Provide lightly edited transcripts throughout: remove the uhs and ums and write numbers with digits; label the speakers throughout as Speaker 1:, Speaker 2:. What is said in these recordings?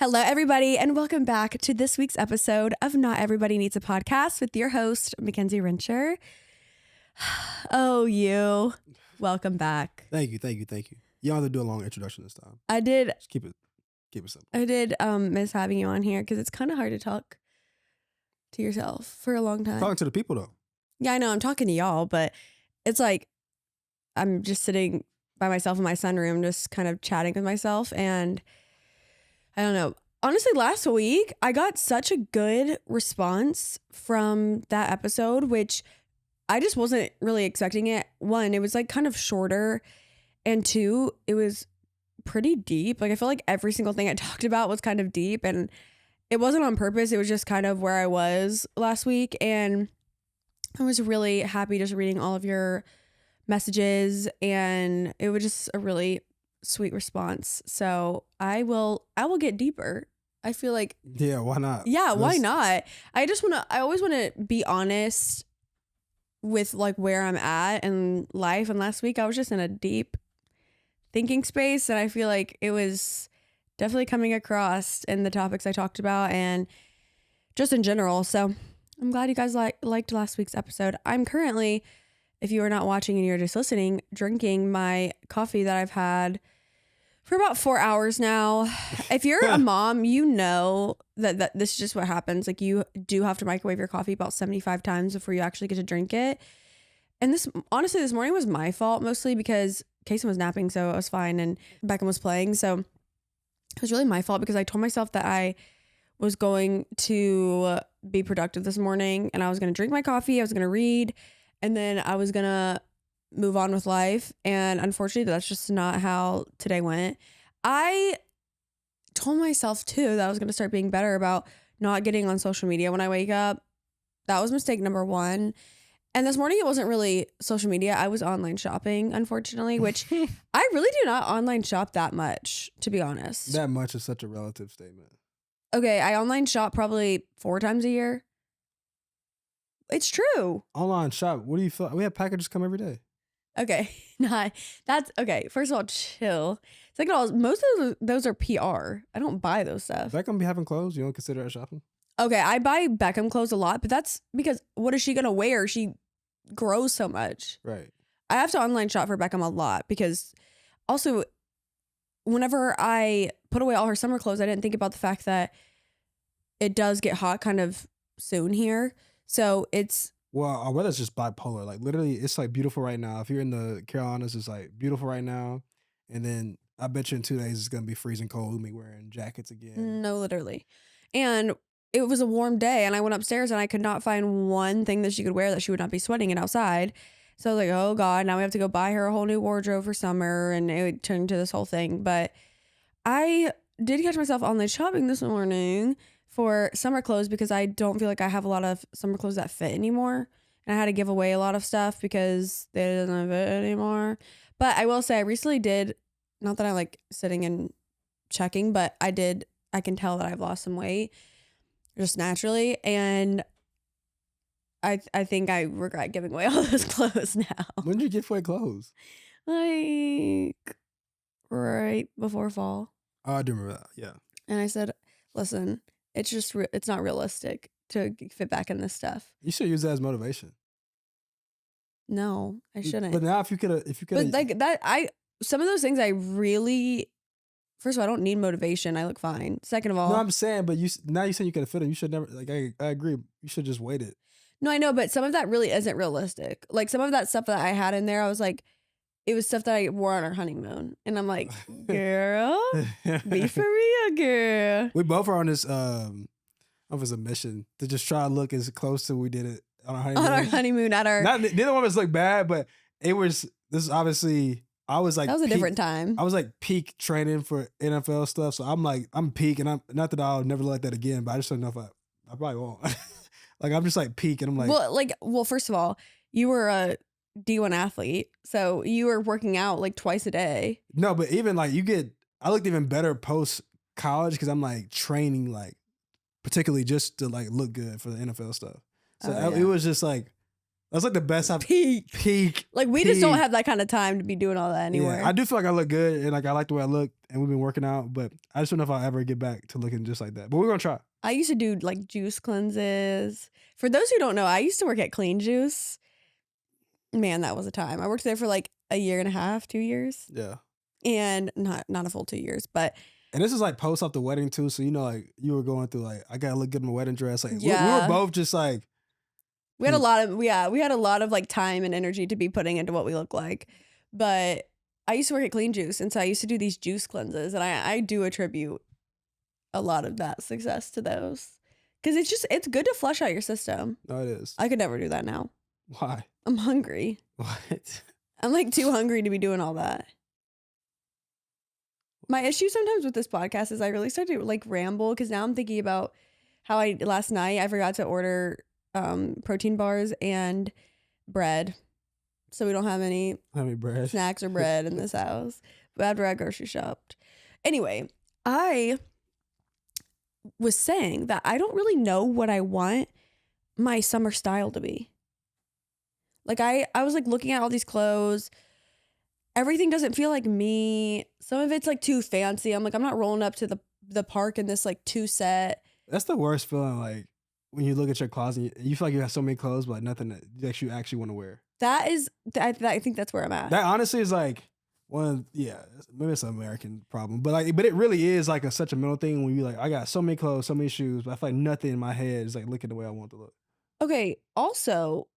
Speaker 1: Hello, everybody, and welcome back to this week's episode of Not Everybody Needs a Podcast with your host, Mackenzie Rincher. Oh, you. Welcome back.
Speaker 2: Thank you. You don't have to do a long introduction this time.
Speaker 1: I did.
Speaker 2: Just keep it simple.
Speaker 1: I did miss having you on here because it's kind of hard to talk to yourself for a long time.
Speaker 2: Talking to the people, though.
Speaker 1: Yeah, I know. I'm talking to y'all, but it's like I'm just sitting by myself in my sunroom, just kind of chatting with myself, and I don't know. Honestly, last week, I got such a good response from that episode, which I just wasn't really expecting it. One, it was like kind of shorter. And two, it was pretty deep. Like I feel like every single thing I talked about was kind of deep, and it wasn't on purpose. It was just kind of where I was last week. And I was really happy just reading all of your messages, and it was just a really sweet response. So I will get deeper. I feel like,
Speaker 2: yeah, why not?
Speaker 1: Yeah, why not? I always want to be honest with like where I'm at in life. And last week I was just in a deep thinking space, and I feel like it was definitely coming across in the topics I talked about and just in general. So I'm glad you guys liked last week's episode. I'm currently, if you are not watching and you're just listening, drinking my coffee that I've had for about 4 hours now. If you're a mom, you know that this is just what happens. Like you do have to microwave your coffee about 75 times before you actually get to drink it. And this morning was my fault mostly because Kason was napping, so it was fine, and Beckham was playing. So it was really my fault because I told myself that I was going to be productive this morning, and I was going to drink my coffee, I was going to read, and then I was going to move on with life. And unfortunately, that's just not how today went. I told myself too that I was going to start being better about not getting on social media when I wake up. That was mistake number one. And this morning, it wasn't really social media. I was online shopping, unfortunately, which I really do not online shop that much, to be honest.
Speaker 2: That much is such a relative statement.
Speaker 1: Okay, I online shop probably 4 times a year. It's true.
Speaker 2: Online shop. What do you feel? We have packages come every day.
Speaker 1: Okay, that's okay. First of all, chill. Second of all, most of those are PR. I don't buy those stuff.
Speaker 2: Beckham be having clothes. You don't consider that shopping?
Speaker 1: Okay, I buy Beckham clothes a lot, but that's because what is she gonna wear? She grows so much.
Speaker 2: Right.
Speaker 1: I have to online shop for Beckham a lot because also whenever I put away all her summer clothes, I didn't think about the fact that it does get hot kind of soon here. So it's...
Speaker 2: Well, our weather's just bipolar. Like literally, it's like beautiful right now. If you're in the Carolinas, it's like beautiful right now. And then I bet you in 2 days it's going to be freezing cold. We'll be wearing jackets again.
Speaker 1: No, literally. And it was a warm day, and I went upstairs and I could not find one thing that she could wear that she would not be sweating in outside. So I was like, oh God, now we have to go buy her a whole new wardrobe for summer, and it would turn into this whole thing. But I did catch myself online shopping this morning for summer clothes because I don't feel like I have a lot of summer clothes that fit anymore. And I had to give away a lot of stuff because they doesn't fit anymore. But I will say I recently did, not that I like sitting and checking, but I can tell that I've lost some weight just naturally. And I think I regret giving away all those clothes now.
Speaker 2: When did you give away clothes?
Speaker 1: Like right before fall.
Speaker 2: Oh, I do remember that. Yeah.
Speaker 1: And I said, listen, it's just, it's not realistic to fit back in this stuff.
Speaker 2: You should use that as motivation.
Speaker 1: No, I shouldn't.
Speaker 2: But now if you could,
Speaker 1: but like that, some of those things I really, first of all, I don't need motivation. I look fine. Second of all,
Speaker 2: no, I'm saying, but you said you could fit them. You should never, like, I agree. You should just wait it.
Speaker 1: No, I know, but some of that really isn't realistic. Like some of that stuff that I had in there, I was like, it was stuff that I wore on our honeymoon. And I'm like, girl, be for real, girl.
Speaker 2: We both are on this, of a mission to just try to look as close to we did it on our honeymoon.
Speaker 1: On our honeymoon at our...
Speaker 2: Neither one of us looked bad, but this is obviously, I was like...
Speaker 1: That was a different time.
Speaker 2: I was like peak training for NFL stuff. So I'm peak, and I'm, not that I'll never look like that again, but I just don't know if I probably won't. Like, I'm just like peak, and I'm like...
Speaker 1: Well, first of all, you were a D1 athlete, so you were working out like twice a day.
Speaker 2: No, but even like I looked even better post college because I'm like training like particularly just to like look good for the NFL stuff. So it was just like That's like the best I've
Speaker 1: peak. Like we just don't have that kind of time to be doing all that anywhere.
Speaker 2: Yeah, I do feel like I look good and like I like the way I look and we've been working out, but I just don't know if I'll ever get back to looking just like that. But we're gonna try.
Speaker 1: I used to do like juice cleanses. For those who don't know, I used to work at Clean Juice. Man, that was a time. I worked there for like a year and a half, 2 years.
Speaker 2: Yeah.
Speaker 1: And not a full 2 years, but.
Speaker 2: And this is like post off the wedding too. So, you know, like you were going through like, I gotta look good in my wedding dress. Like we were both just like.
Speaker 1: We had a lot of like time and energy to be putting into what we look like. But I used to work at Clean Juice. And so I used to do these juice cleanses. And I do attribute a lot of that success to those. Because it's good to flush out your system.
Speaker 2: No, it is.
Speaker 1: I could never do that now.
Speaker 2: Why?
Speaker 1: I'm hungry.
Speaker 2: What?
Speaker 1: I'm like too hungry to be doing all that. My issue sometimes with this podcast is I really start to like ramble because now I'm thinking about how last night I forgot to order protein bars and bread. So we don't have any
Speaker 2: bread,
Speaker 1: snacks or bread in this house. But after I grocery shopped. Anyway, I was saying that I don't really know what I want my summer style to be. Like I was like looking at all these clothes. Everything doesn't feel like me. Some of it's like too fancy. I'm like, I'm not rolling up to the park in this like 2 set.
Speaker 2: That's the worst feeling, like when you look at your closet, you feel like you have so many clothes, but like nothing that you actually want to wear.
Speaker 1: That is, I think that's where I'm at.
Speaker 2: That honestly is like maybe it's an American problem, but it really is like such a mental thing when you like, I got so many clothes, so many shoes, but I feel like nothing in my head is like looking the way I want to look.
Speaker 1: Okay. Also,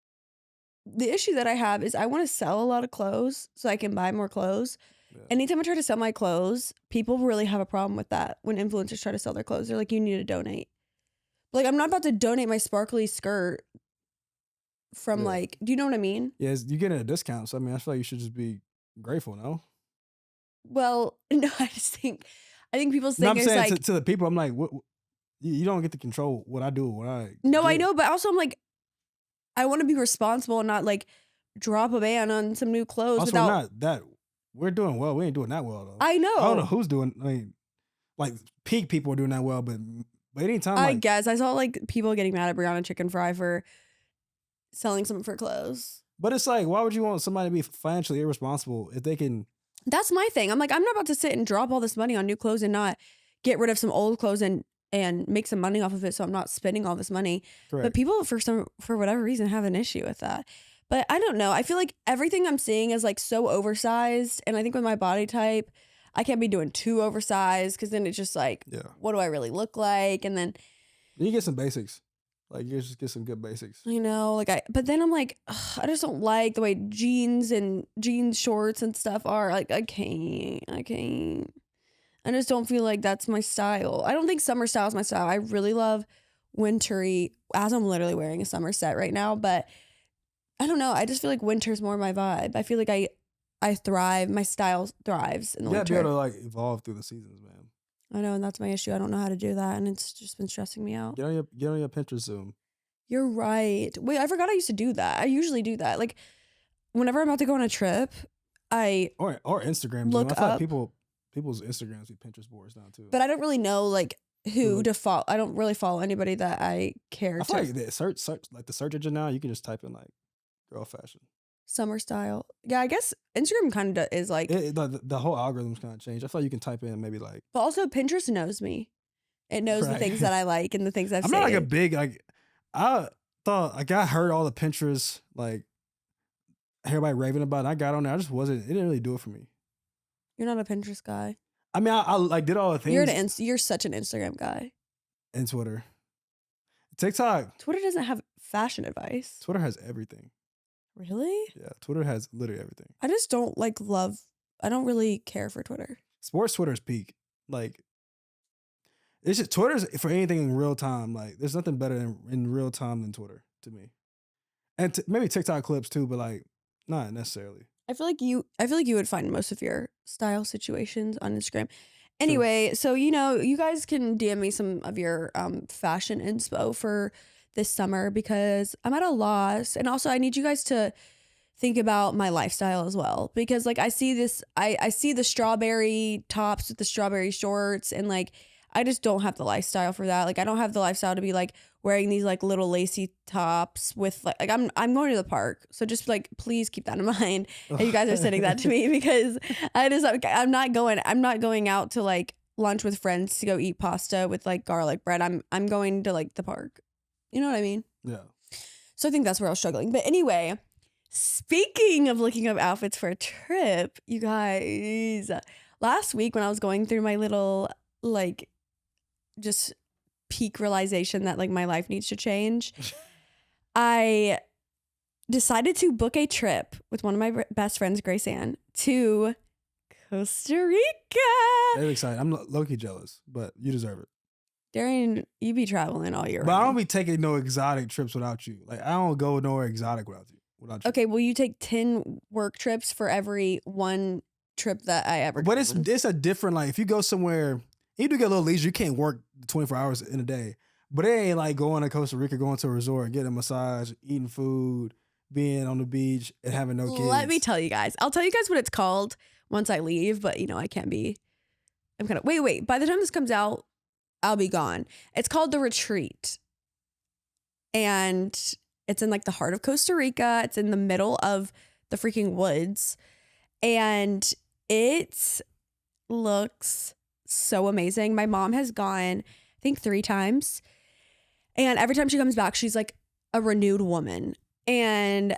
Speaker 1: the issue that I have is I want to sell a lot of clothes so I can buy more clothes. Yeah. Anytime I try to sell my clothes, people really have a problem with that. When influencers try to sell their clothes, they're like, you need to donate. Like, I'm not about to donate my sparkly skirt from like, do you know what I mean?
Speaker 2: Yeah, you're getting a discount. So, I mean, I feel like you should just be grateful, no?
Speaker 1: Well, no, I think people's thing
Speaker 2: I'm
Speaker 1: is
Speaker 2: saying
Speaker 1: like.
Speaker 2: To the people, I'm like, what, you don't get to control what I do, what I
Speaker 1: No,
Speaker 2: do.
Speaker 1: I know, but also I'm like, I want to be responsible and not like drop a ban on some new clothes.
Speaker 2: Also, we're doing well. We ain't doing that well, though.
Speaker 1: I know.
Speaker 2: I don't know who's doing, I mean, like peak people are doing that well, but anytime.
Speaker 1: I guess I saw like people getting mad at Brianna Chicken Fry for selling something for clothes.
Speaker 2: But it's like, why would you want somebody to be financially irresponsible if they can?
Speaker 1: That's my thing. I'm like, I'm not about to sit and drop all this money on new clothes and not get rid of some old clothes and make some money off of it. So I'm not spending all this money. Correct. But people for whatever reason have an issue with that. But I don't know. I feel like everything I'm seeing is like so oversized. And I think with my body type, I can't be doing too oversized because then it's just like, what do I really look like? And then
Speaker 2: you get some basics. Like you just get some good basics.
Speaker 1: I know, but then I'm like, I just don't like the way jeans shorts and stuff are. Like I can't. I just don't feel like that's my style. I don't think summer style is my style. I really love wintry, as I'm literally wearing a summer set right now, but I don't know. I just feel like winter's more my vibe. I feel like I thrive. My style thrives in the winter.
Speaker 2: You gotta be able to like evolve through the seasons, man.
Speaker 1: I know, and that's my issue. I don't know how to do that, and it's just been stressing me out.
Speaker 2: Get on your Pinterest Zoom.
Speaker 1: You're right. Wait, I forgot I used to do that. I usually do that. Like, whenever I'm about to go on a trip,
Speaker 2: or Instagram.
Speaker 1: Look
Speaker 2: I feel
Speaker 1: up.
Speaker 2: like people's Instagrams be Pinterest boards now too.
Speaker 1: But I don't really know like who to follow. I don't really follow anybody that I care.
Speaker 2: I feel like the search like the search engine now. You can just type in like girl fashion.
Speaker 1: Summer style. Yeah, I guess Instagram kind of is like
Speaker 2: the whole algorithm's kind of changed. I feel like you can type in maybe like.
Speaker 1: But also Pinterest knows me. It knows the things that I like and the things I've seen.
Speaker 2: I'm not like a big like. I thought like I heard all the Pinterest like everybody raving about it. I got on there. I just wasn't. It didn't really do it for me.
Speaker 1: You're not a Pinterest guy.
Speaker 2: I mean, I like did all the things.
Speaker 1: You're such an Instagram guy.
Speaker 2: And Twitter, TikTok.
Speaker 1: Twitter doesn't have fashion advice.
Speaker 2: Twitter has everything.
Speaker 1: Really?
Speaker 2: Yeah, Twitter has literally everything.
Speaker 1: I just don't like love. I don't really care for Twitter.
Speaker 2: Sports Twitter's peak. Like, it's just Twitter's for anything in real time. Like, there's nothing better in real time than Twitter to me. And maybe TikTok clips too, but like, not necessarily. I feel like
Speaker 1: you would find most of your style situations on Instagram. Anyway, True. So you guys can DM me some of your fashion inspo for this summer because I'm at a loss, and also I need you guys to think about my lifestyle as well because like I see this, I see the strawberry tops with the strawberry shorts, and like I just don't have the lifestyle for that. Like, I don't have the lifestyle to be like wearing these like little lacy tops with like I'm going to the park. So just like, please keep that in mind. And you guys are sending that to me because I'm not going out to like lunch with friends to go eat pasta with like garlic bread. I'm going to like the park. You know what I mean?
Speaker 2: Yeah.
Speaker 1: So I think that's where I was struggling. But anyway, speaking of looking up outfits for a trip, you guys, last week when I was going through my little like just peak realization that like my life needs to change, I decided to book a trip with one of my best friends, Grace Ann, to Costa Rica.
Speaker 2: That's exciting. I'm low-key jealous, but you deserve it.
Speaker 1: Darian, you be traveling all year
Speaker 2: But
Speaker 1: round.
Speaker 2: I don't be taking no exotic trips without you. Like, I don't go nowhere exotic without you.
Speaker 1: Okay, well, you take 10 work trips for every one trip that I ever
Speaker 2: But
Speaker 1: do.
Speaker 2: it's a different, like, if you go somewhere, you do get a little leisure, you can't work 24 hours in a day. But it ain't like going to Costa Rica, going to a resort, getting a massage, eating food, being on the beach, and having no kids.
Speaker 1: Let me tell you guys. I'll tell you guys what it's called once I leave, but you know, I can't be. I'm kind of wait. By the time this comes out, I'll be gone. It's called The Retreat. And it's in like the heart of Costa Rica. It's in the middle of the freaking woods. And it looks so amazing. My mom has gone, I think 3 times. And every time she comes back, she's like a renewed woman. And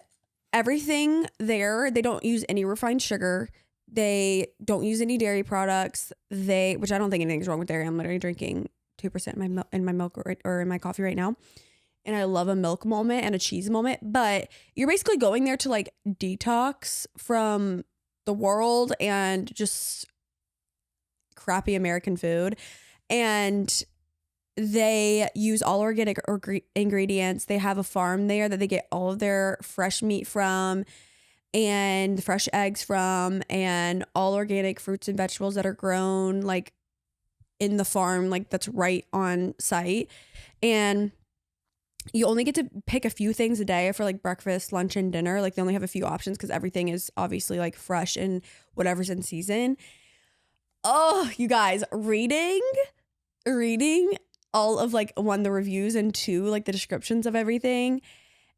Speaker 1: everything there, they don't use any refined sugar. They don't use any dairy products. Which I don't think anything's wrong with dairy. I'm literally drinking 2% in my milk or in my coffee right now. And I love a milk moment and a cheese moment. But you're basically going there to like detox from the world and just crappy American food. And they use all organic ingredients. They have a farm there that they get all of their fresh meat from and fresh eggs from, and all organic fruits and vegetables that are grown like in the farm, like that's right on site. And you only get to pick a few things a day for like breakfast, lunch, and dinner. Like they only have a few options because everything is obviously like fresh and whatever's in season. Oh, you guys, reading all of like 1, the reviews, and 2, like the descriptions of everything,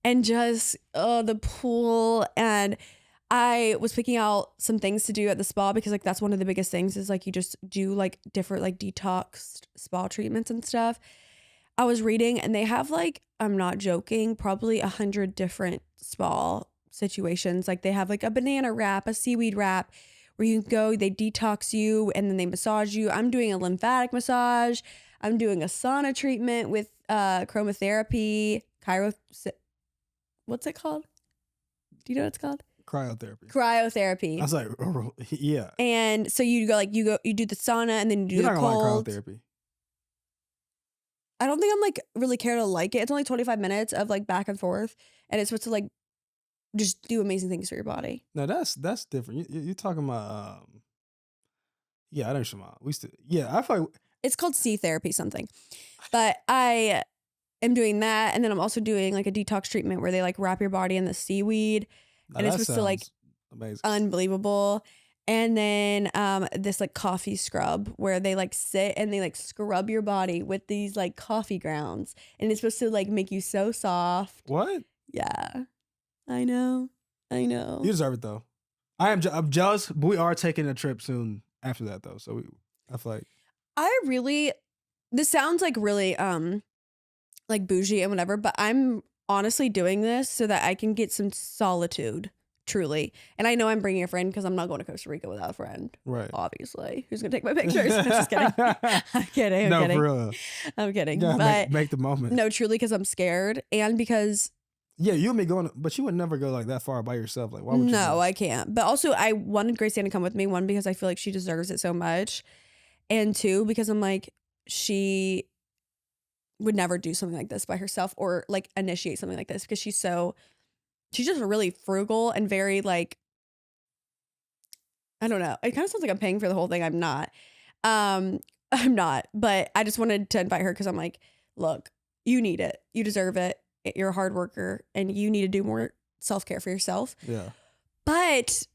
Speaker 1: and just the pool. And I was picking out some things to do at the spa because like that's one of the biggest things is like you just do like different like detox spa treatments and stuff. I was reading and they have like, I'm not joking, probably 100 different spa situations. Like they have like a banana wrap, a seaweed wrap, where you can go, they detox you and then they massage you. I'm doing a lymphatic massage. I'm doing a sauna treatment with chromotherapy, what's it called? Do you know what it's called? Cryotherapy.
Speaker 2: I was like, yeah.
Speaker 1: And so you do the sauna and then you do
Speaker 2: You're
Speaker 1: the
Speaker 2: not
Speaker 1: cold.
Speaker 2: gonna like cryotherapy.
Speaker 1: I don't think I'm like really care to like it. It's only 25 minutes of like back and forth, and it's supposed to like just do amazing things for your body.
Speaker 2: No, that's different. You're talking about yeah, I know what you're talking about. I feel like
Speaker 1: it's called sea therapy something, but I am doing that, and then I'm also doing like a detox treatment where they like wrap your body in the seaweed, and it's supposed to like
Speaker 2: amazing,
Speaker 1: unbelievable. And then this like coffee scrub where they like sit and they like scrub your body with these like coffee grounds, and it's supposed to like make you so soft.
Speaker 2: What?
Speaker 1: Yeah, I know.
Speaker 2: You deserve it though. I'm jealous, but we are taking a trip soon after that though. So I feel like
Speaker 1: this sounds like really like bougie and whatever, but I'm honestly doing this so that I can get some solitude. Truly. And I know I'm bringing a friend because I'm not going to Costa Rica without a friend.
Speaker 2: Right.
Speaker 1: Obviously. Who's going to take my pictures? I'm just kidding. I'm kidding.
Speaker 2: No, for real.
Speaker 1: I'm kidding.
Speaker 2: Yeah,
Speaker 1: but
Speaker 2: make the moment.
Speaker 1: No, truly, because I'm scared and because...
Speaker 2: Yeah, you and me going... But you would never go like that far by yourself. Like, why would you?
Speaker 1: No, I can't. But also, I wanted Grace Ann to come with me. 1, because I feel like she deserves it so much. And 2, because I'm like, she would never do something like this by herself or like initiate something like this because she's just really frugal and very like, I don't know. It kind of sounds like I'm paying for the whole thing. I'm not. I'm not. But I just wanted to invite her because I'm like, look, you need it. You deserve it. You're a hard worker and you need to do more self-care for yourself.
Speaker 2: Yeah.
Speaker 1: But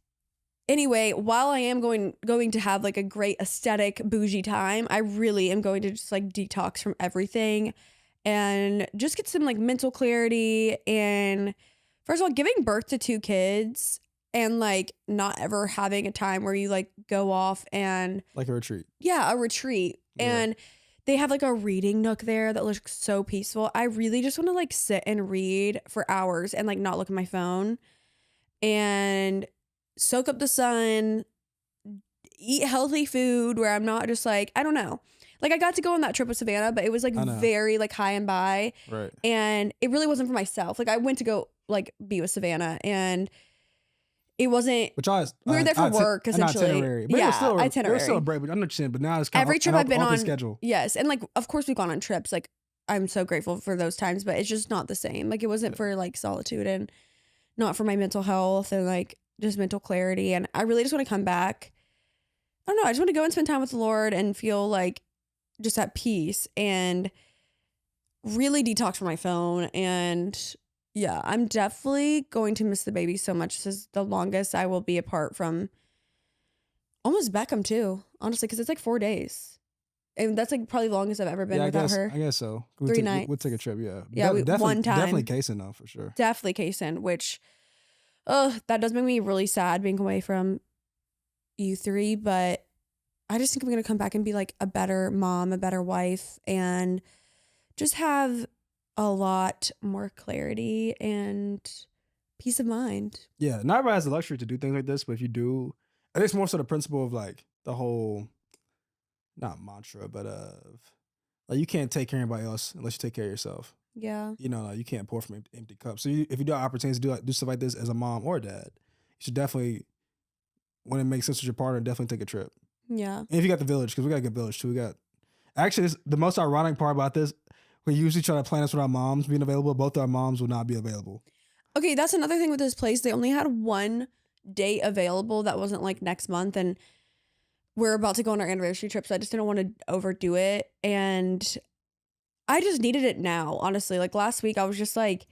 Speaker 1: anyway, while I am going to have like a great aesthetic bougie time, I really am going to just like detox from everything and just get some like mental clarity. And first of all, giving birth to 2 kids and like not ever having a time where you like go off and
Speaker 2: Like a retreat.
Speaker 1: yeah, a retreat.
Speaker 2: Yeah.
Speaker 1: And they have like a reading nook there that looks so peaceful. I really just want to like sit and read for hours and like not look at my phone and soak up the sun, eat healthy food where I'm not just like, I don't know. Like I got to go on that trip with Savannah, but it was like very like high and by.
Speaker 2: Right.
Speaker 1: And it really wasn't for myself. Like I went to go like be with Savannah and it wasn't.
Speaker 2: Which I
Speaker 1: we were there for work essentially.
Speaker 2: Itinerary. But
Speaker 1: yeah,
Speaker 2: it was still
Speaker 1: itinerary.
Speaker 2: It was still a break, but I understand. But now it's kind
Speaker 1: every
Speaker 2: of
Speaker 1: trip I've been on
Speaker 2: schedule.
Speaker 1: Yes, and like of course we've gone on trips. Like I'm so grateful for those times, but it's just not the same. Like it wasn't for like solitude and not for my mental health and like just mental clarity. And I really just want to come back. I don't know. I just want to go and spend time with the Lord and feel like just at peace and really detox from my phone. And yeah, I'm definitely going to miss the baby so much. This is the longest I will be apart from almost Beckham too, honestly, because it's like 4 days. And that's like probably the longest I've ever been without her.
Speaker 2: I guess so.
Speaker 1: 3 nights.
Speaker 2: We'll take a trip, yeah.
Speaker 1: Yeah, one time.
Speaker 2: Definitely casing though, for sure.
Speaker 1: Definitely casing, which, that does make me really sad being away from you 3, but I just think I'm going to come back and be like a better mom, a better wife, and just have a lot more clarity and peace of mind.
Speaker 2: Yeah, not everybody has the luxury to do things like this, but if you do, I think it's more so the principle of like the whole, not mantra, but like you can't take care of anybody else unless you take care of yourself.
Speaker 1: Yeah.
Speaker 2: You know, like you can't pour from empty cups. So if you do have opportunities to do stuff like this as a mom or a dad, you should definitely, when it makes sense with your partner, definitely take a trip.
Speaker 1: Yeah.
Speaker 2: And if you got the village, because we got a good village too. Actually, the most ironic part about this, we usually try to plan this with our moms being available. Both our moms will not be available.
Speaker 1: Okay, that's another thing with this place. They only had one date available that wasn't like next month, and we're about to go on our anniversary trip, so I just didn't want to overdo it. And I just needed it now, honestly. Like last week, I was just like,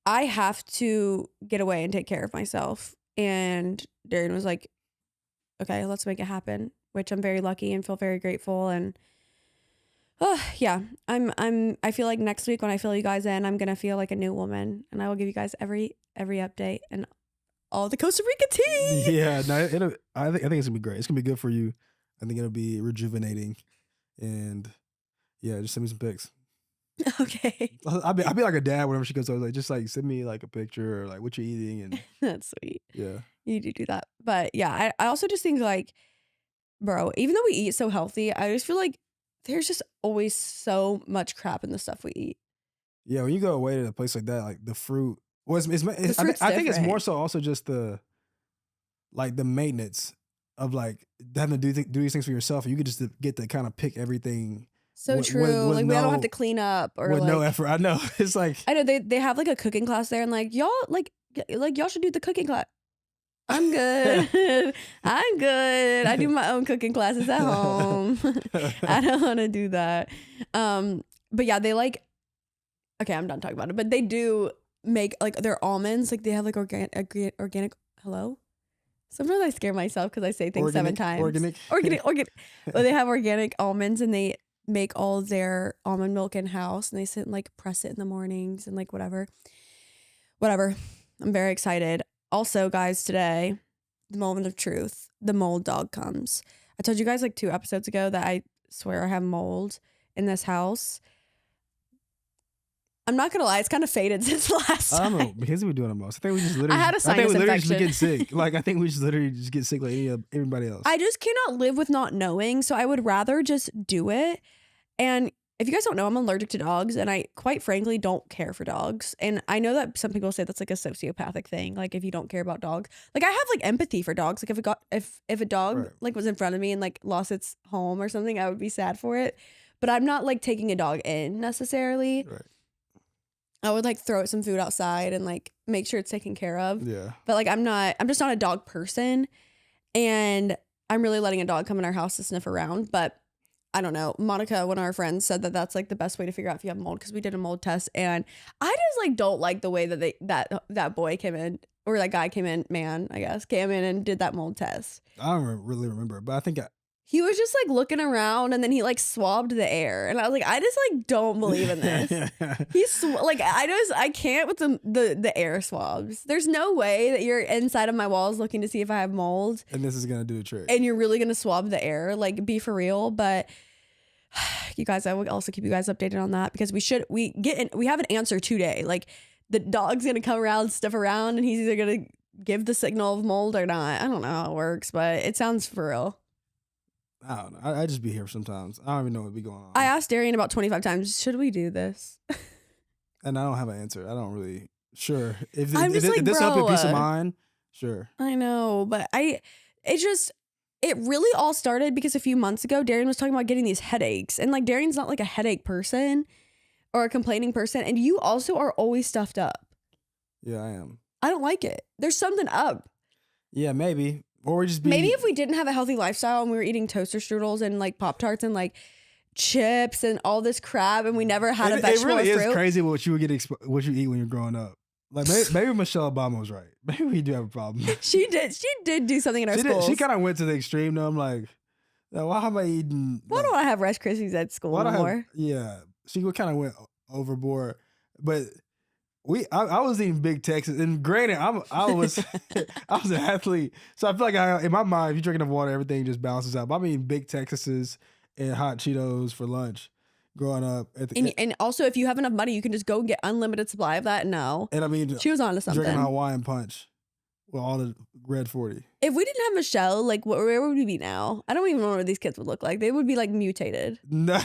Speaker 1: I have to get away and take care of myself. And Darian was like, okay, let's make it happen, which I'm very lucky and feel very grateful. And yeah, I feel like next week when I fill you guys in, I'm going to feel like a new woman, and I will give you guys every update and all the Costa Rica tea.
Speaker 2: Yeah, no, I think it's gonna be great. It's gonna be good for you. I think it'll be rejuvenating, and yeah, just send me some pics.
Speaker 1: Okay.
Speaker 2: I'll be like a dad whenever she goes over. Like, just like send me like a picture or like what you're eating, and
Speaker 1: That's sweet.
Speaker 2: yeah,
Speaker 1: you do that. But yeah, I also just think like, bro, even though we eat so healthy, I just feel like there's just always so much crap in the stuff we eat.
Speaker 2: Yeah, when you go away to a place like that, like the fruit. Well,
Speaker 1: I
Speaker 2: think it's more so also just the maintenance of like having to do these things for yourself, and you could just get to kind of pick everything.
Speaker 1: So true. Like we don't have to clean up or
Speaker 2: with
Speaker 1: like
Speaker 2: no effort. I know. It's like
Speaker 1: I know they have like a cooking class there, and like y'all y'all should do the cooking class. I'm good. I'm good. I do my own cooking classes at home. I don't want to do that. But yeah, they like. Okay, I'm done talking about it. But they do make like their almonds. Like they have like organic. Hello. Sometimes I scare myself because I say things 7 times. Organic. But they have organic almonds, and they make all their almond milk in house, and they sit and like press it in the mornings and like whatever. I'm very excited. Also, guys, today, the moment of truth, the mold dog comes. I told you guys like 2 episodes ago that I swear I have mold in this house. I'm not gonna lie, it's kind of faded since last time.
Speaker 2: I don't know, because we doing the most. I think we just literally.
Speaker 1: I had a sinus infection.
Speaker 2: Just get sick. Like I think we just literally just get sick like everybody else.
Speaker 1: I just cannot live with not knowing, so I would rather just do it. And if you guys don't know, I'm allergic to dogs, and I quite frankly don't care for dogs. And I know that some people say that's like a sociopathic thing, like if you don't care about dogs. Like I have like empathy for dogs. Like if a dog
Speaker 2: Right.
Speaker 1: like was in front of me and like lost its home or something, I would be sad for it. But I'm not like taking a dog in necessarily.
Speaker 2: Right.
Speaker 1: I would like throw it some food outside and like make sure it's taken care of.
Speaker 2: Yeah.
Speaker 1: But like I'm just not a dog person, and I'm really letting a dog come in our house to sniff around. But I don't know. Monica, one of our friends, said that that's like the best way to figure out if you have mold, because we did a mold test, and I just like don't like the way that that boy came in or that guy came in, man, I guess, came in and did that mold test.
Speaker 2: I don't really remember, but I think
Speaker 1: He was just like looking around and then he like swabbed the air. And I was like, I just like don't believe in this. Like, I can't with the air swabs. There's no way that you're inside of my walls looking to see if I have mold.
Speaker 2: And this is going to do the trick.
Speaker 1: And you're really going to swab the air, like be for real. But you guys, I will also keep you guys updated on that because we have an answer today. Like the dog's going to come around, sniff around, and he's either going to give the signal of mold or not. I don't know how it works, but it sounds for real.
Speaker 2: I don't know. I just be here sometimes. I don't even know what be going on.
Speaker 1: I asked Darian about 25 times, should we do this?
Speaker 2: And I don't have an answer. I don't really. Sure. If
Speaker 1: like,
Speaker 2: this helps your peace of
Speaker 1: bro,
Speaker 2: mind, sure.
Speaker 1: I know, but it really all started because a few months ago, Darian was talking about getting these headaches. And like Darian's not like a headache person or a complaining person. And you also are always stuffed up.
Speaker 2: Yeah, I am.
Speaker 1: I don't like it. There's something up.
Speaker 2: Yeah, maybe. Or we just
Speaker 1: maybe if we didn't have a healthy lifestyle and we were eating toaster strudels and like Pop-Tarts and like chips and all this crap and we never had a vegetable.
Speaker 2: It really
Speaker 1: or fruit.
Speaker 2: Is crazy what you eat when you're growing up. Like maybe Michelle Obama was right. Maybe we do have a problem.
Speaker 1: She did do something in our school.
Speaker 2: She kind of went to the extreme though. I'm like, why am I eating?
Speaker 1: Why don't I have Rice Krispies at school anymore?
Speaker 2: Yeah, she kind of went overboard. But I was eating Big Texas, and granted, I was an athlete, so I feel like in my mind, if you're drinking enough water, everything just balances out. But I'm eating Big Texases and hot Cheetos for lunch growing up.
Speaker 1: And also, if you have enough money, you can just go and get unlimited supply of that. No,
Speaker 2: and I mean,
Speaker 1: she was onto something.
Speaker 2: Drinking Hawaiian Punch with all the Red 40.
Speaker 1: If we didn't have Michelle, like where would we be now? I don't even know what these kids would look like. They would be like mutated.
Speaker 2: No.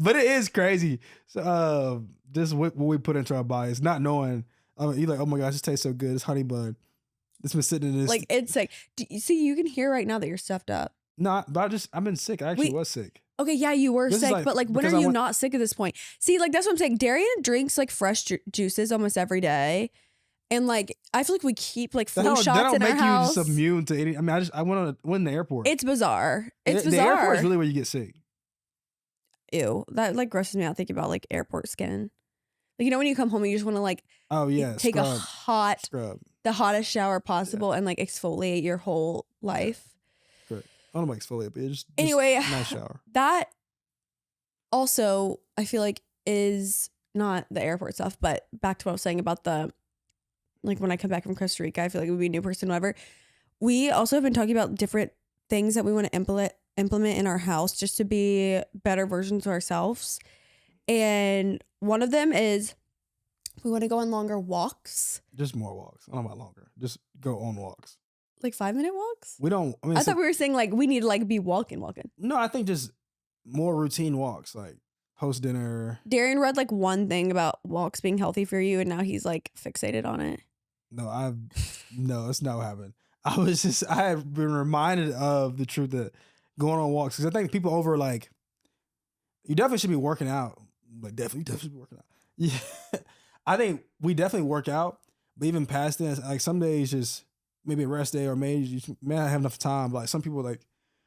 Speaker 2: But it is crazy. So this is what we put into our bodies, not knowing. You're like, oh my gosh, this tastes so good. It's honey bun. It's been sitting in this.
Speaker 1: Like it's like, you can hear right now that you're stuffed up.
Speaker 2: No, but I've been sick. I actually was sick.
Speaker 1: Okay, yeah, you were sick, but like, when are you not sick at this point? See, like that's what I'm saying. Darian drinks like fresh juices almost every day, and like I feel like we keep like flu shots in our house. That don't make you
Speaker 2: just immune to any. I mean, I went in the airport.
Speaker 1: It's bizarre. It's
Speaker 2: bizarre. The airport is really where you get sick.
Speaker 1: Ew, that like grosses me out thinking about like airport skin. Like, you know, when you come home, you just want to like, take a the hottest shower possible and like exfoliate your whole life.
Speaker 2: Correct. I don't know about exfoliate, but just
Speaker 1: anyway,
Speaker 2: nice shower.
Speaker 1: That also I feel like is not the airport stuff, but back to what I was saying about the, like when I come back from Costa Rica, I feel like it would be a new person, whatever. We also have been talking about different things that we want to implement in our house just to be better versions of ourselves. And one of them is we want to go on longer walks.
Speaker 2: Just more walks. I don't know about longer. Just go on walks.
Speaker 1: Like 5-minute walks?
Speaker 2: We don't. I mean,
Speaker 1: I thought we were saying like we need to like be walking.
Speaker 2: No, I think just more routine walks, like post dinner.
Speaker 1: Darian read like one thing about walks being healthy for you, and now he's like fixated on it.
Speaker 2: No, that's not what happened. I have been reminded of the truth that going on walks, because I think people like, you definitely should be working out. Like definitely should be working out. Yeah. I think we definitely work out, but even past this, like some days just maybe a rest day, or maybe you may not have enough time. But like some people, like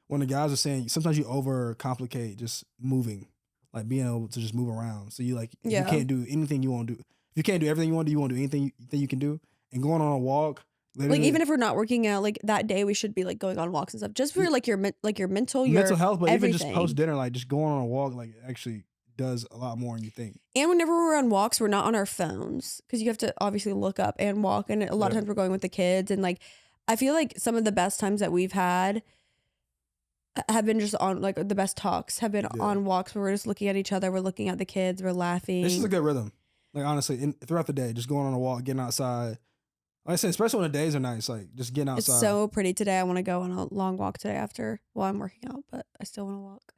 Speaker 2: when the guys are saying, sometimes you overcomplicate just moving, like being able to just move around. So you you can't do anything you want to do. If you can't do everything you want to do, you want to do anything you can do. And going on a walk,
Speaker 1: like even if we're not working out, like that day we should be like going on walks and stuff, just for like your mental
Speaker 2: health, but
Speaker 1: everything.
Speaker 2: Even just post dinner, like just going on a walk, like actually does a lot more than you think.
Speaker 1: And whenever we're on walks, we're not on our phones, because you have to obviously look up and walk, and a lot of times we're going with the kids, and like I feel like some of the best times that we've had have been just on, like the best talks have been on walks where we're just looking at each other, we're looking at the kids, we're laughing.
Speaker 2: This is a good rhythm. Like honestly, throughout the day, just going on a walk, getting outside. Like I said, especially when the days are nice, like just getting outside.
Speaker 1: It's so pretty today. I want to go on a long walk today while I'm working out, but I still want to walk.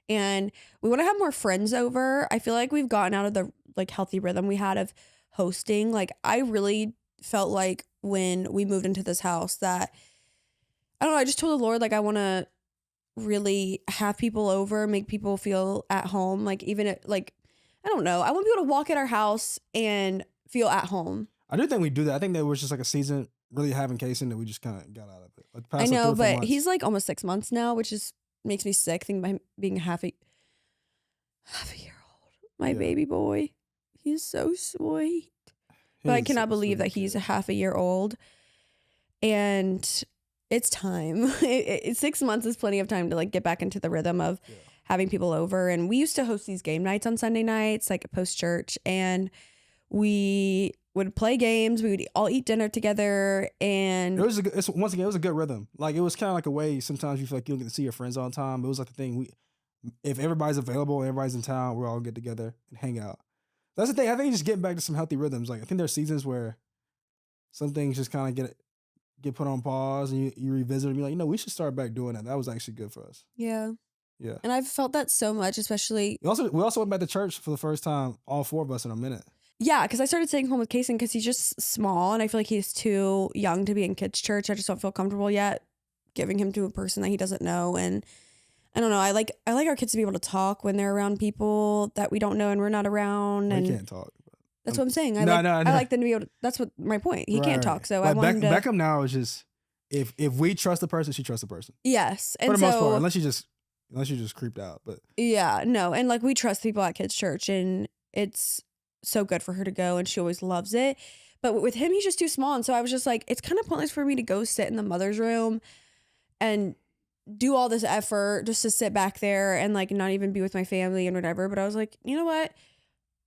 Speaker 1: And we want to have more friends over. I feel like we've gotten out of the like healthy rhythm we had of hosting. Like I really felt like when we moved into this house that, I don't know, I just told the Lord, like I want to really have people over, make people feel at home. Like even at, like, I don't know, I want people to walk in our house and feel at home.
Speaker 2: I do think we do that. I think that was just like a season really having Casey that we just kind of got out of it. Like
Speaker 1: I know, but he's like almost 6 months now, which is makes me sick thinking about him being half a year old. My baby boy. He's so sweet. but I cannot believe that he's a half a year old. And it's time. 6 months is plenty of time to like get back into the rhythm of having people over. And we used to host these game nights on Sunday nights, like post church, and we would play games. We would all eat dinner together, and
Speaker 2: it was once again, it was a good rhythm. Like, it was kind of like a way. Sometimes you feel like you don't get to see your friends all the time. It was like the thing. If everybody's available, everybody's in town, we'll all get together and hang out. That's the thing. I think just getting back to some healthy rhythms. Like, I think there's seasons where some things just kind of get put on pause, and you revisit and be like, we should start back doing that. That was actually good for us.
Speaker 1: Yeah.
Speaker 2: Yeah.
Speaker 1: And I've felt that so much, especially.
Speaker 2: We also went back to church for the first time, all four of us in a minute.
Speaker 1: Yeah, because I started staying home with Kason because he's just small, and I feel like he's too young to be in kids' church. I just don't feel comfortable yet giving him to a person that he doesn't know. And I don't know. I like our kids to be able to talk when they're around people that we don't know and we're not around. And
Speaker 2: he can't talk.
Speaker 1: That's what I'm saying. I like them to be able to. That's what my point. He can't talk, so I want him to.
Speaker 2: Beckham now is just if we trust the person, she trusts the person.
Speaker 1: Yes, and
Speaker 2: for the most part, unless you just creeped out. But
Speaker 1: yeah, no, and like we trust people at kids' church, and it's so good for her to go, and she always loves it. But with him, he's just too small, and so I was just like, it's kind of pointless for me to go sit in the mother's room and do all this effort just to sit back there and like not even be with my family and whatever. But I was like, you know what?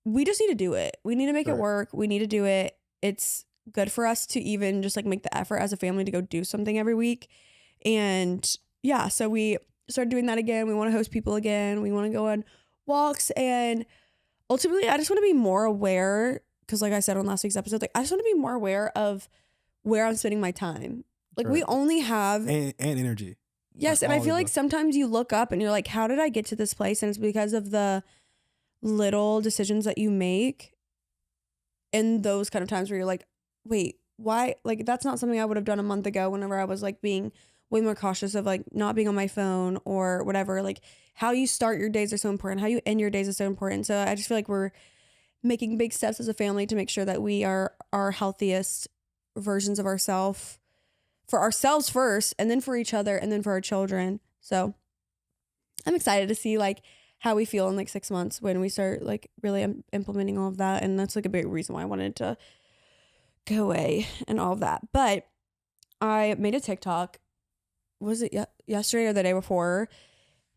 Speaker 1: We just need to do it. We need to make it work. We need to do it. It's good for us to even just like make the effort as a family to go do something every week. And yeah, so we started doing that again. We want to host people again. We want to go on walks, and ultimately I just want to be more aware, because like I said on last week's episode, like I just want to be more aware of where I'm spending my time. Like we only have
Speaker 2: and energy.
Speaker 1: Yes, and I feel like sometimes you look up and you're like, how did I get to this place? And it's because of the little decisions that you make in those kind of times where you're like, wait, why? Like, that's not something I would have done a month ago whenever I was like being way more cautious of like not being on my phone or whatever. Like, how you start your days are so important. How you end your days is so important. So I just feel like we're making big steps as a family to make sure that we are our healthiest versions of ourselves, for ourselves first, and then for each other, and then for our children. So I'm excited to see like how we feel in like 6 months when we start like really implementing all of that. And that's like a big reason why I wanted to go away and all of that. But I made a TikTok. Was it yesterday or the day before?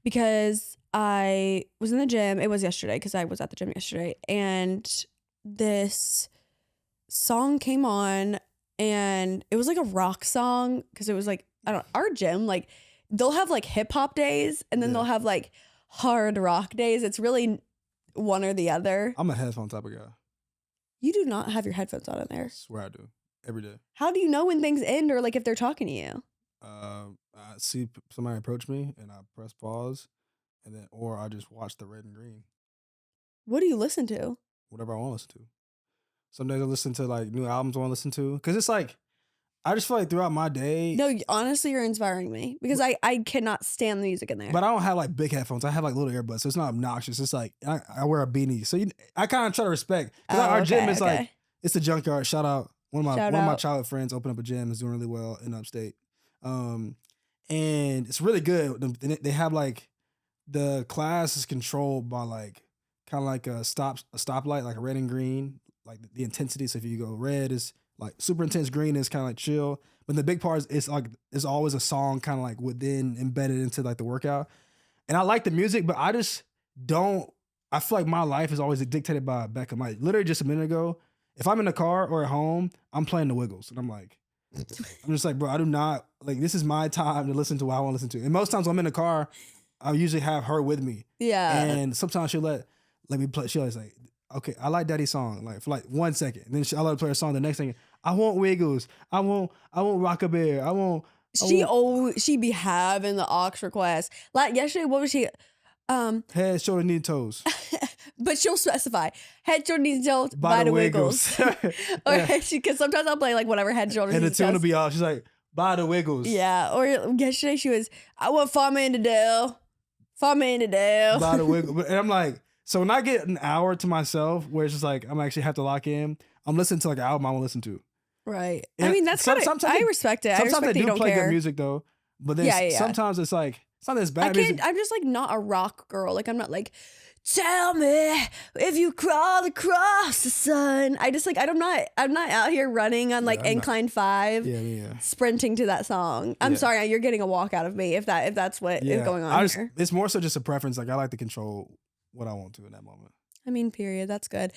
Speaker 1: Because I was in the gym. It was yesterday because I was at the gym yesterday. And this song came on, and it was like a rock song, because it was like, our gym, like they'll have like hip hop days, and then they'll have like hard rock days. It's really one or the other.
Speaker 2: I'm a headphone type of guy.
Speaker 1: You do not have your headphones on in there.
Speaker 2: I swear I do. Every day.
Speaker 1: How do you know when things end, or like if they're talking to you?
Speaker 2: I see somebody approach me and I press pause, and then, or I just watch the red and green.
Speaker 1: What do you listen to?
Speaker 2: Whatever I want to listen to. Some days I listen to like new albums I want to listen to, because it's like, I just feel like throughout my day.
Speaker 1: No, honestly, you're inspiring me, because I cannot stand the music in there.
Speaker 2: But I don't have like big headphones. I have like little earbuds, so it's not obnoxious. It's like I wear a beanie, so I kind of try to respect. Our gym is like, it's a junkyard. Shout out one of my childhood friends opened up a gym, is doing really well in upstate, and it's really good. They have like, the class is controlled by like kind of like a stoplight, like a red and green, like the intensity. So if you go red is like super intense, green is kind of like chill. But the big part is like, there's always a song kind of like within, embedded into like the workout. And I like the music, but I just don't, I feel like my life is always dictated by Beckham. Like literally just a minute ago, if I'm in the car or at home, I'm playing the Wiggles. And I'm like, I'm just like, bro, I do not, like, this is my time to listen to what I want to listen to. And most times when I'm in the car, I usually have her with me. Yeah. And sometimes she'll let me play. She'll always like, okay, I like Daddy's song, like for like 1 second. And then I'll let her play her song. The next thing, I want Wiggles. I want Rock-a-Bear.
Speaker 1: She be having the aux request. Like yesterday, what was she?
Speaker 2: Head, shoulder, knee, toes.
Speaker 1: But she'll specify head, shoulder, knees, toes by the Wiggles. Or because sometimes I'll play like whatever head, shoulder,
Speaker 2: and
Speaker 1: knees,
Speaker 2: the tune will be off. She's like, by the Wiggles.
Speaker 1: Yeah. Or yesterday she was, I want Farman to do. Farman to do.
Speaker 2: By the Wiggles. And I'm like, so when I get an hour to myself where it's just like, I'm actually have to lock in, I'm listening to like an album I want to listen to.
Speaker 1: Right. And I mean, that's kind of, I respect it.
Speaker 2: Sometimes they do play
Speaker 1: good
Speaker 2: music though. But then sometimes it's like, it's not as bad music.
Speaker 1: I'm just like not a rock girl. Like I'm not like, tell me if you crawled across the sun. I just like, I'm not out here running on like incline 5, sprinting to that song. I'm sorry, you're getting a walk out of me if that's what is going on here.
Speaker 2: It's more so just a preference. Like I like to control what I want to in that moment.
Speaker 1: I mean, period. That's good.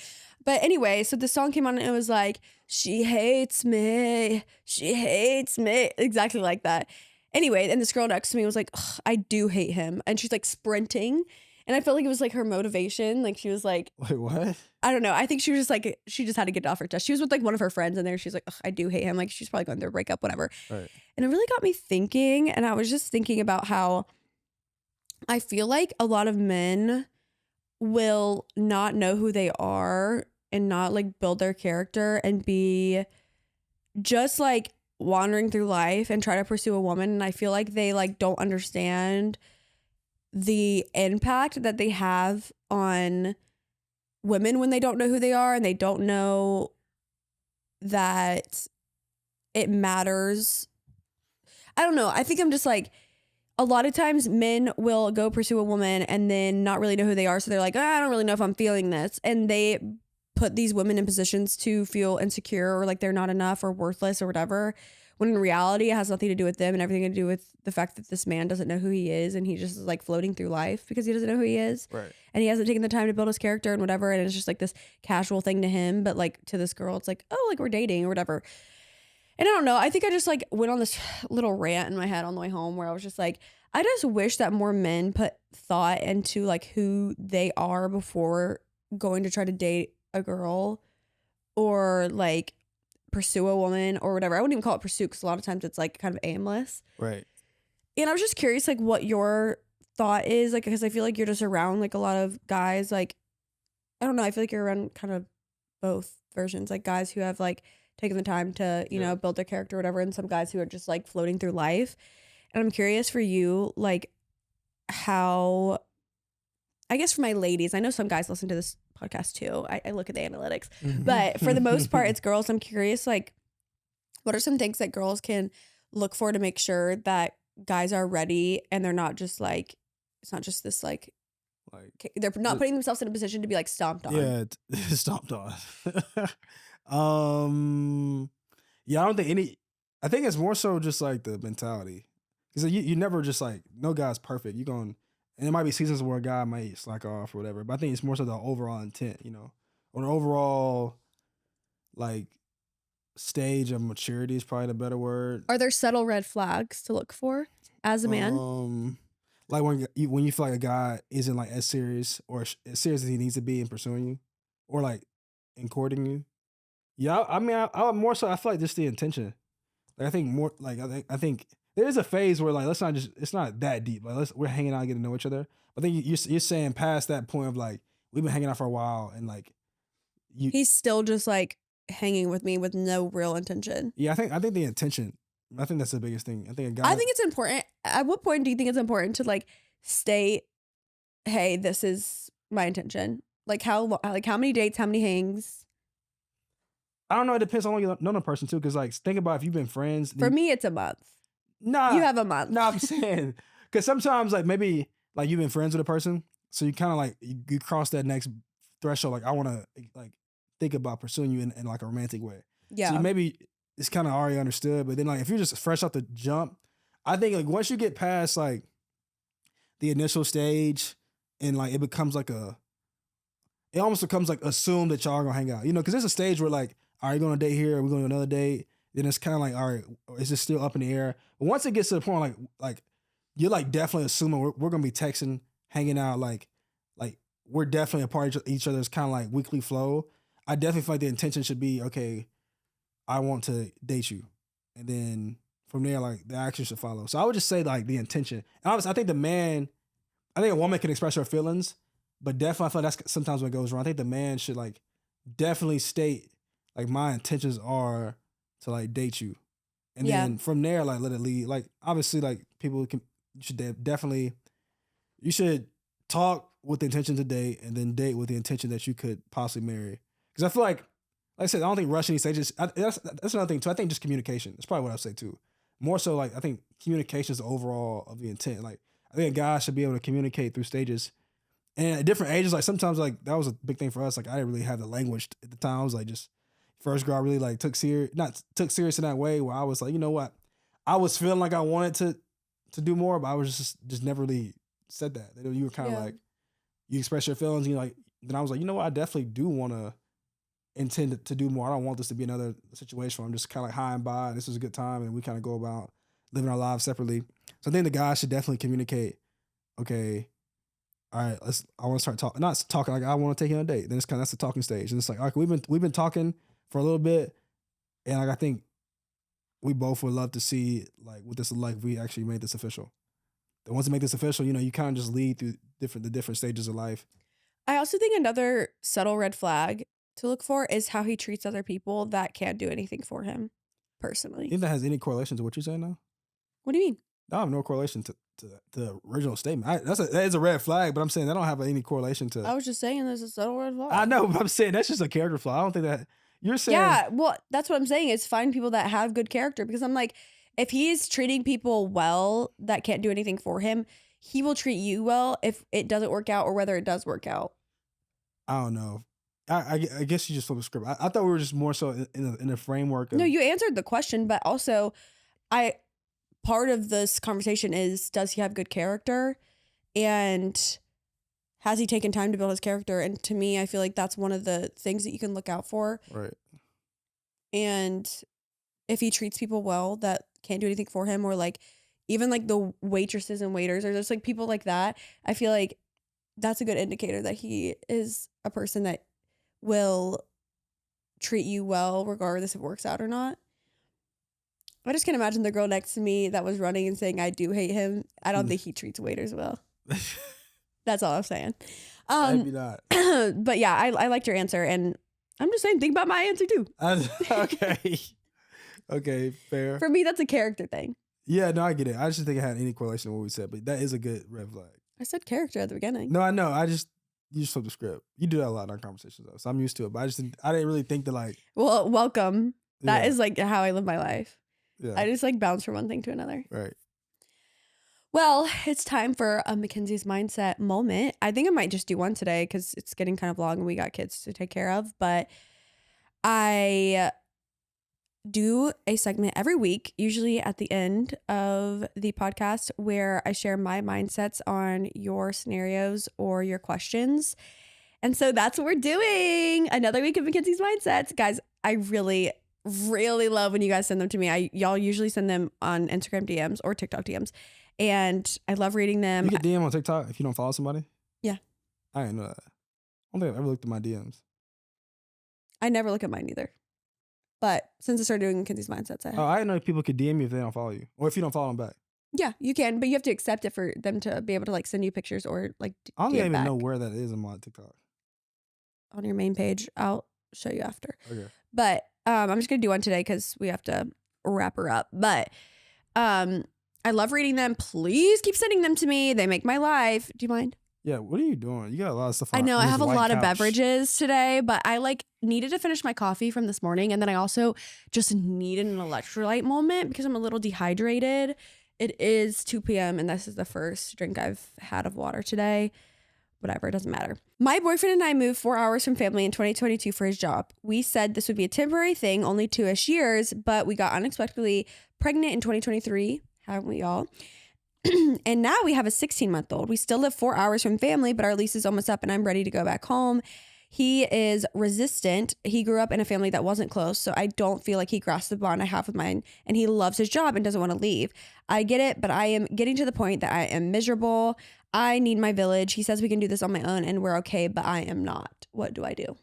Speaker 1: But anyway, so the song came on and it was like, she hates me. She hates me. Exactly like that. Anyway, and this girl next to me was like, I do hate him. And she's like sprinting. And I felt like it was like her motivation. Like she was like,
Speaker 2: wait, what?
Speaker 1: I don't know. I think she was just like, she just had to get it off her chest. She was with like one of her friends in there. She's like, I do hate him. Like she's probably going through a breakup, whatever.
Speaker 2: Right.
Speaker 1: And it really got me thinking. And I was just thinking about how I feel like a lot of men will not know who they are and not like build their character and be just like wandering through life and try to pursue a woman. And I feel like they like don't understand the impact that they have on women when they don't know who they are and they don't know that it matters. I don't know. I think I'm just like, a lot of times men will go pursue a woman and then not really know who they are. So they're like, I don't really know if I'm feeling this. And they put these women in positions to feel insecure or like they're not enough or worthless or whatever. When in reality, it has nothing to do with them and everything to do with the fact that this man doesn't know who he is. And he just is like floating through life because he doesn't know who he is.
Speaker 2: Right.
Speaker 1: And he hasn't taken the time to build his character and whatever. And it's just like this casual thing to him. But like to this girl, it's like, oh, like we're dating or whatever. And I don't know. I think I just like went on this little rant in my head on the way home where I was just like, I just wish that more men put thought into like who they are before going to try to date a girl or like pursue a woman or whatever. I wouldn't even call it pursue because a lot of times it's like kind of aimless.
Speaker 2: Right.
Speaker 1: And I was just curious like what your thought is like because I feel like you're just around like a lot of guys like I don't know. I feel like you're around kind of both versions like guys who have like taking the time to, you know, build their character or whatever. And some guys who are just like floating through life. And I'm curious for you, like how, I guess for my ladies, I know some guys listen to this podcast too. I look at the analytics, but for the most part, it's girls. I'm curious, like, what are some things that girls can look for to make sure that guys are ready and they're not just like, it's not just this like they're not putting themselves in a position to be like stomped on.
Speaker 2: Yeah, stomped on. Yeah, I don't think I think it's more so just like the mentality. Because you never just like, no guy's perfect. You going, and it might be seasons where a guy might slack off or whatever. But I think it's more so the overall intent, you know, or the overall like stage of maturity is probably the better word.
Speaker 1: Are there subtle red flags to look for as a man?
Speaker 2: Like when you feel like a guy isn't like as serious or as serious as he needs to be in pursuing you, or like in courting you. Yeah, I mean, I more so I feel like just the intention. Like I think more like I think there's a phase where like it's not that deep. Like we're hanging out, getting to know each other. But then you're saying past that point of like we've been hanging out for a while and like
Speaker 1: he's still just like hanging with me with no real intention.
Speaker 2: Yeah, I think the intention. I think that's the biggest thing. I think
Speaker 1: it's important. At what point do you think it's important to like state, hey, this is my intention? Like how many dates, how many hangs?
Speaker 2: I don't know. It depends on how long you know the person too. Because like think about if you've been friends.
Speaker 1: For me, it's a month.
Speaker 2: Nah,
Speaker 1: you have a month.
Speaker 2: No, I'm saying because sometimes like maybe like you've been friends with a person, so you kind of like you cross that next threshold. Like I want to like think about pursuing you in like a romantic way.
Speaker 1: Yeah.
Speaker 2: So maybe it's kind of already understood, but then like if you're just fresh off the jump, I think like once you get past like the initial stage and like it becomes like it almost becomes like assumed that y'all are gonna hang out, you know, because there's a stage where like, are you going to date here? Are we going to another date? Then it's kind of like, all right, is this still up in the air? But once it gets to the point like you're like definitely assuming we're gonna be texting, hanging out, like we're definitely a part of each other's kind of like weekly flow. I definitely feel like the intention should be, okay, I want to date you. And then from there, like the action should follow. So I would just say like the intention. And obviously I think a woman can express her feelings, but definitely I feel like that's sometimes what goes wrong. I think the man should like definitely state like my intentions are to like date you. And then from there, like let it lead. Like obviously like you should talk with the intention to date and then date with the intention that you could possibly marry. Because I feel like I said, I don't think rushing these stages. That's another thing too. I think just communication. That's probably what I'd say too. More so, like I think communication is the overall of the intent. Like I think a guy should be able to communicate through stages And at different ages, like sometimes like that was a big thing for us. Like I didn't really have the language at the time. I was like just first girl I really like took serious, not took serious in that way where I was like, you know what? I was feeling like I wanted to do more, but I was just never really said that. You were kind of like you express your feelings, and you're like, then I was like, you know what? I definitely do want to intend to do more. I don't want this to be another situation where I'm just kind of like high and by. This was a good time, and we kind of go about living our lives separately. So I think the guy should definitely communicate. Okay, all right, I want to start talking. Not talking like I want to take you on a date. Then it's kind of that's the talking stage, and it's like, all right, we've been talking for a little bit, and like I think we both would love to see like what this is like if we actually made this official. And once you make this official, you know, you kind of just lead through the different stages of life.
Speaker 1: I also think another subtle red flag to look for is how he treats other people that can't do anything for him personally.
Speaker 2: You think that has any correlation to what you're saying now?
Speaker 1: What do you mean?
Speaker 2: I have no correlation to the original statement. That is a red flag, but I'm saying I don't have any correlation to.
Speaker 1: I was just saying there's a subtle red flag.
Speaker 2: I know, but I'm saying that's just a character flaw. I don't think that you're saying.
Speaker 1: Yeah, well, that's what I'm saying is find people that have good character because I'm like, if he's treating people well that can't do anything for him, he will treat you well if it doesn't work out or whether it does work out.
Speaker 2: I don't know. I guess you just flipped the script. I thought we were just more so in a framework.
Speaker 1: No, you answered the question, but also part of this conversation is, does he have good character? And has he taken time to build his character? And to me, I feel like that's one of the things that you can look out for.
Speaker 2: Right.
Speaker 1: And if he treats people well that can't do anything for him, or like even like the waitresses and waiters or just like people like that, I feel like that's a good indicator that he is a person that will treat you well regardless if it works out or not. I just can't imagine the girl next to me that was running and saying I do hate him. I don't think he treats waiters well. That's all I'm saying.
Speaker 2: Maybe not.
Speaker 1: But yeah, I liked your answer, and I'm just saying think about my answer too.
Speaker 2: Okay. Okay, fair.
Speaker 1: For me, that's a character thing.
Speaker 2: Yeah, no, I get it. I just didn't think it had any correlation to what we said, but that is a good red flag.
Speaker 1: I said character at the beginning.
Speaker 2: No, I know. You just flipped the script. You do that a lot in our conversations though, so I'm used to it. But I didn't really think that like.
Speaker 1: Well, welcome. That is like how I live my life.
Speaker 2: Yeah.
Speaker 1: I just like bounce from one thing to another.
Speaker 2: Right.
Speaker 1: Well, it's time for a Mackenzie's Mindset moment. I think I might just do one today because it's getting kind of long and we got kids to take care of. But I do a segment every week, usually at the end of the podcast, where I share my mindsets on your scenarios or your questions. And so that's what we're doing. Another week of Mackenzie's Mindsets. Guys, I really love when you guys send them to me. Y'all usually send them on Instagram DMs or TikTok DMs. And I love reading them.
Speaker 2: You get DM on TikTok if you don't follow somebody?
Speaker 1: Yeah.
Speaker 2: I didn't know that. I don't think I've ever looked at my DMs.
Speaker 1: I never look at mine either. But since I started doing Mackenzie's Mindsets,
Speaker 2: I didn't know people could DM you if they don't follow you. Or if you don't follow them back.
Speaker 1: Yeah, you can, but you have to accept it for them to be able to like send you pictures or like
Speaker 2: I don't
Speaker 1: DM
Speaker 2: even
Speaker 1: back.
Speaker 2: know where that is on my TikTok.
Speaker 1: On your main page. I'll show you after.
Speaker 2: Okay.
Speaker 1: But I'm just going to do one today because we have to wrap her up. But I love reading them. Please keep sending them to me. They make my life. Do you mind?
Speaker 2: Yeah, what are you doing? You got a lot of stuff on.
Speaker 1: I know I have a lot of
Speaker 2: couch.
Speaker 1: beverages today, but I like needed to finish my coffee from this morning. And then I also just needed an electrolyte moment because I'm a little dehydrated. It is 2 p.m. and this is the first drink I've had of water today. Whatever, it doesn't matter. My boyfriend and I moved 4 hours from family in 2022 for his job. We said this would be a temporary thing, only 2-ish years, but we got unexpectedly pregnant in 2023. Haven't we all? And now we have a 16-month-old. We still live 4 hours from family, but our lease is almost up and I'm ready to go back home. He is resistant. He grew up in a family that wasn't close, so I don't feel like he grasped the bond I have with mine, and he loves his job and doesn't want to leave. I get it, but I am getting to the point that I am miserable. I need my village. He says we can do this on my own and we're okay, but I am not. What do I do?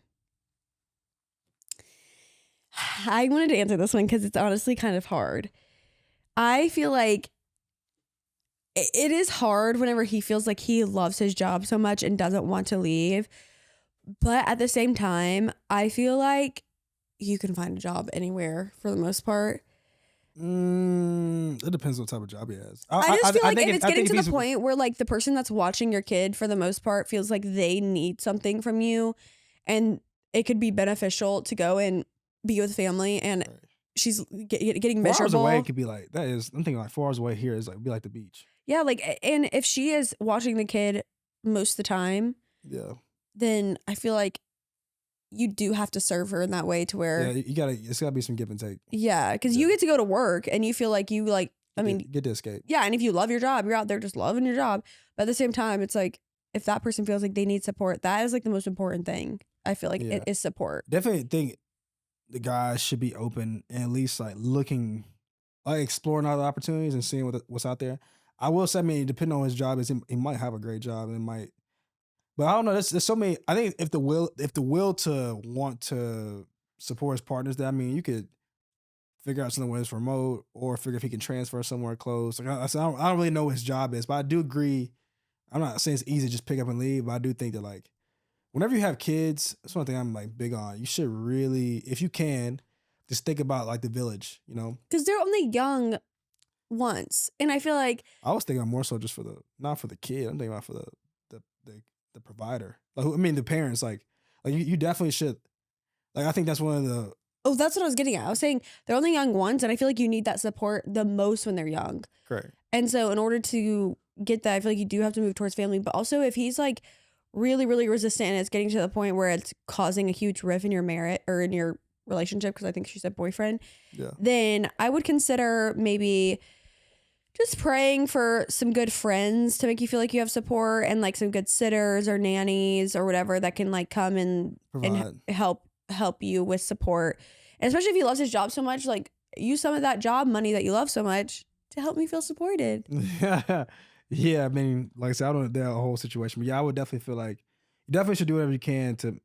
Speaker 1: I wanted to answer this one because it's honestly kind of hard. I feel like it is hard whenever he feels like he loves his job so much and doesn't want to leave. But at the same time, I feel like you can find a job anywhere for the most part.
Speaker 2: It depends what type of job he has.
Speaker 1: I just feel like if it's getting to the point where like the person that's watching your kid for the most part feels like they need something from you and it could be beneficial to go and be with family and she's getting
Speaker 2: 4 hours
Speaker 1: miserable.
Speaker 2: away could be like, I'm thinking like 4 hours away here is like, be like the beach.
Speaker 1: Yeah, like, and if she is watching the kid most of the time,
Speaker 2: Yeah.
Speaker 1: then I feel like you do have to serve her in that way to where,
Speaker 2: It's gotta be some give and take.
Speaker 1: yeah, because you get to go to work and you feel like you like,
Speaker 2: Get to escape.
Speaker 1: yeah, and if you love your job, you're out there just loving your job. But at the same time, it's like if that person feels like they need support, that is like the most important thing. I feel like it is support.
Speaker 2: Definitely think the guys should be open and at least like looking, like exploring other opportunities and seeing what's out there. I will say, I mean, depending on his job, he might have a great job and it might, but I don't know. There's so many. I think if the will to want to support his partners, that I mean, you could figure out something when it's remote or figure if he can transfer somewhere close. Like I don't really know what his job is, but I do agree. I'm not saying it's easy to just pick up and leave, but I do think that like whenever you have kids, that's one thing I'm like big on. You should really, if you can, just think about like the village, you know?
Speaker 1: Because they're only young once. And I feel like
Speaker 2: I was thinking more so just not for the kid. I'm thinking about for the provider. Like, I mean, the parents, like you definitely should. Like, I think that's one of the.
Speaker 1: Oh, that's what I was getting at. I was saying they're only young once, and I feel like you need that support the most when they're young.
Speaker 2: Correct.
Speaker 1: And so in order to get that, I feel like you do have to move towards family. But also if he's like really, really resistant and it's getting to the point where it's causing a huge rift in your marriage or in your relationship, because I think she said boyfriend, then I would consider maybe just praying for some good friends to make you feel like you have support and like some good sitters or nannies or whatever that can like come and help you with support. And especially if he loves his job so much, like use some of that job money that you love so much to help me feel supported.
Speaker 2: Yeah, I mean, like I said, I don't know the whole situation, but yeah, I would definitely feel like you definitely should do whatever you can to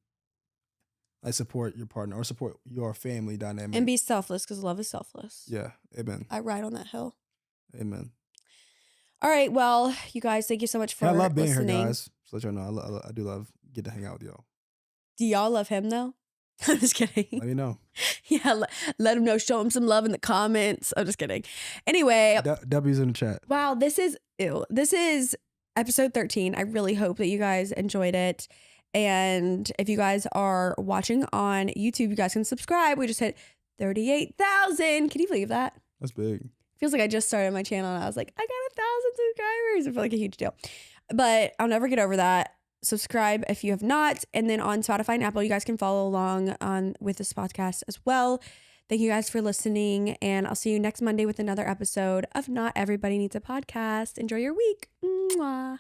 Speaker 2: like support your partner or support your family dynamic.
Speaker 1: And be selfless, because love is selfless.
Speaker 2: Yeah, amen.
Speaker 1: I ride on that hill.
Speaker 2: Amen.
Speaker 1: All right, well, you guys, thank you so much for listening.
Speaker 2: I love being here, guys. So let you know, I do love get to hang out with y'all.
Speaker 1: Do y'all love him though? I'm just kidding.
Speaker 2: Let me know.
Speaker 1: Yeah, let him know. Show him some love in the comments. I'm just kidding. Anyway,
Speaker 2: W's in the chat.
Speaker 1: Wow, this is episode 13. I really hope that you guys enjoyed it. And if you guys are watching on YouTube, you guys can subscribe. We just hit 38,000. Can you believe that?
Speaker 2: That's big.
Speaker 1: Feels like I just started my channel and I was like, I got 1,000 subscribers. I feel like a huge deal. But I'll never get over that. Subscribe if you have not. And then on Spotify and Apple, you guys can follow along with this podcast as well. Thank you guys for listening. And I'll see you next Monday with another episode of Not Everybody Needs a Podcast. Enjoy your week. Mwah.